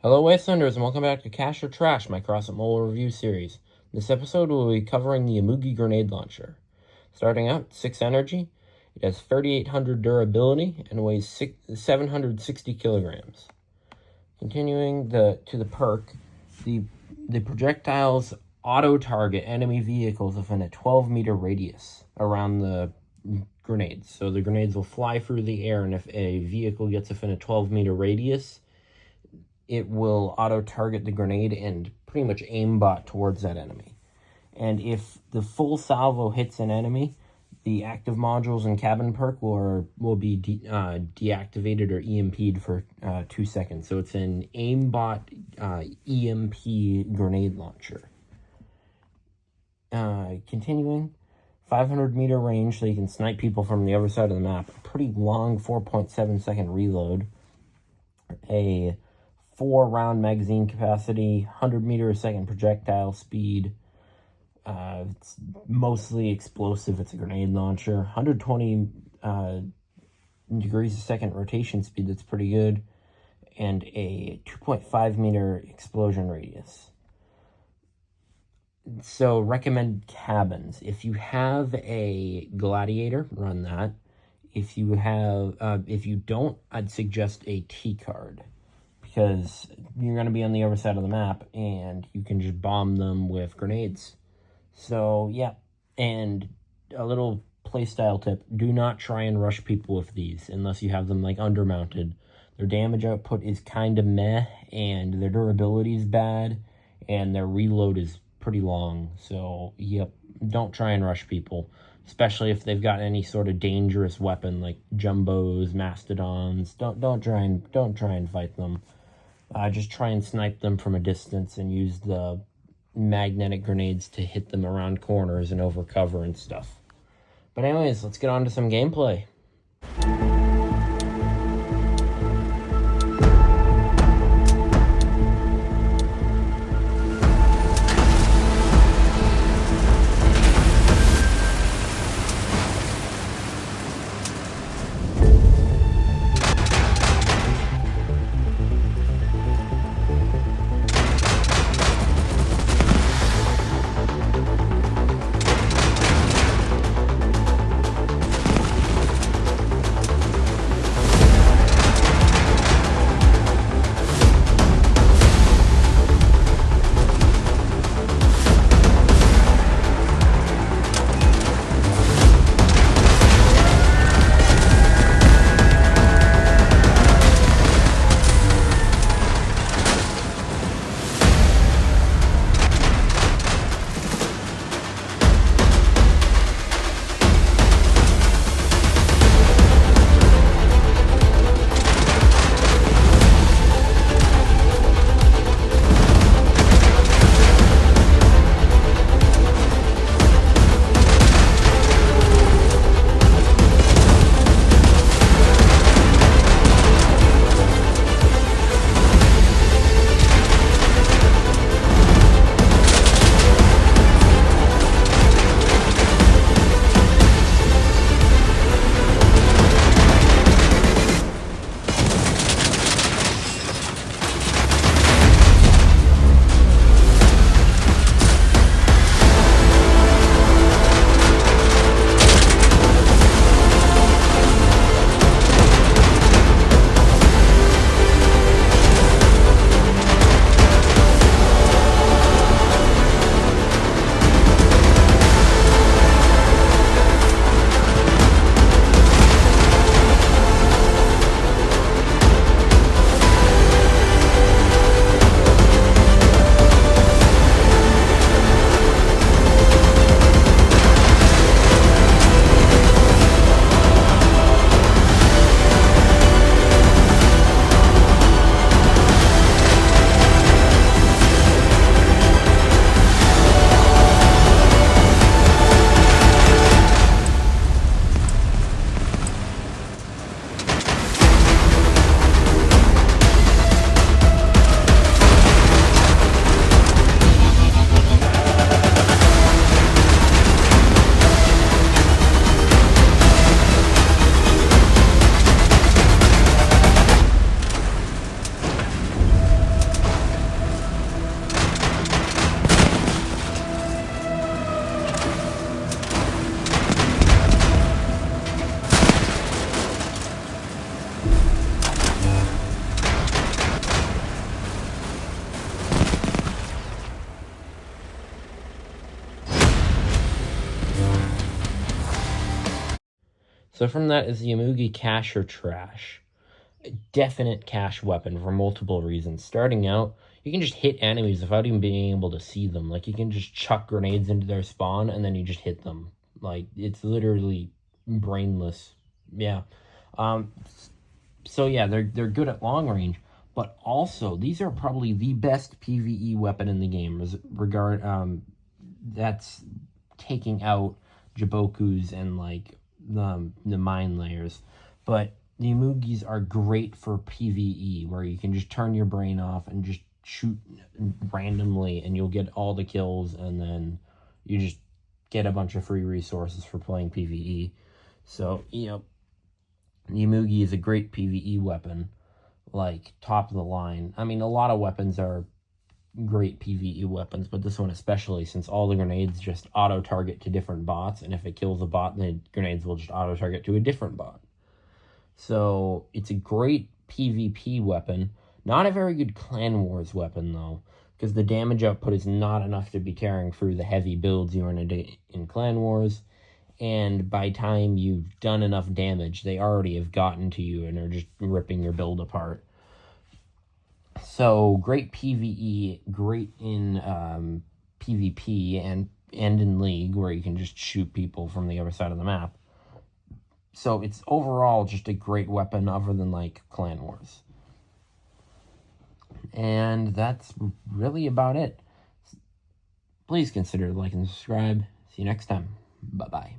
Hello Wastelanders and welcome back to Cash or Trash, my Crossout mobile review series. This episode will be covering the Amugi grenade launcher. Starting out, 6 energy, it has 3800 durability and weighs 760 kilograms. Continuing to the perk, the projectiles auto-target enemy vehicles within a 12-meter radius around the grenades. So the grenades will fly through the air, and if a vehicle gets within a 12-meter radius, it will auto-target the grenade and pretty much aimbot towards that enemy. And if the full salvo hits an enemy, the active modules and cabin perk will be deactivated or EMP'd for 2 seconds. So it's an aimbot EMP grenade launcher. Continuing, 500-meter range, so you can snipe people from the other side of the map. A pretty long 4.7-second reload. A 4-round magazine capacity, 100-meter-a-second projectile speed. It's mostly explosive. It's a grenade launcher. 120 degrees a second rotation speed. That's pretty good. And a 2.5-meter explosion radius. So recommend cabins. If you have a Gladiator, run that. If you don't, I'd suggest a T-card, because you're going to be on the other side of the map and you can just bomb them with grenades. So yeah, and a little playstyle tip: do not try and rush people with these unless you have them like undermounted. Their damage output is kind of meh, and their durability is bad, and their reload is pretty long. So yep, don't try and rush people, especially if they've got any sort of dangerous weapon like jumbos, mastodons. Don't try and fight them. Just try and snipe them from a distance and use the magnetic grenades to hit them around corners and over cover and stuff. But anyways, let's get on to some gameplay. So from that is the Amugi Cash or Trash. A definite cash weapon for multiple reasons. Starting out, you can just hit enemies without even being able to see them. Like, you can just chuck grenades into their spawn, and then you just hit them. Like, it's literally brainless. Yeah. So yeah, they're good at long range, but also these are probably the best PvE weapon in the game. That's taking out Jibokus and like the mine layers, but the Amugis are great for PvE, where you can just turn your brain off and just shoot randomly, and you'll get all the kills, and then you just get a bunch of free resources for playing PvE. So, the Amugi is a great PvE weapon, like top of the line. I mean, a lot of weapons are great PvE weapons, but this one especially, since all the grenades just auto-target to different bots, and if it kills a bot, the grenades will just auto-target to a different bot. So it's a great PvP weapon. Not a very good Clan Wars weapon, though, because the damage output is not enough to be tearing through the heavy builds you run in Clan Wars, and by time you've done enough damage, they already have gotten to you and are just ripping your build apart. So, great PvE, great in PvP, and in League, where you can just shoot people from the other side of the map. So, it's overall just a great weapon, other than, like, Clan Wars. And that's really about it. Please consider liking and subscribe. See you next time. Bye-bye.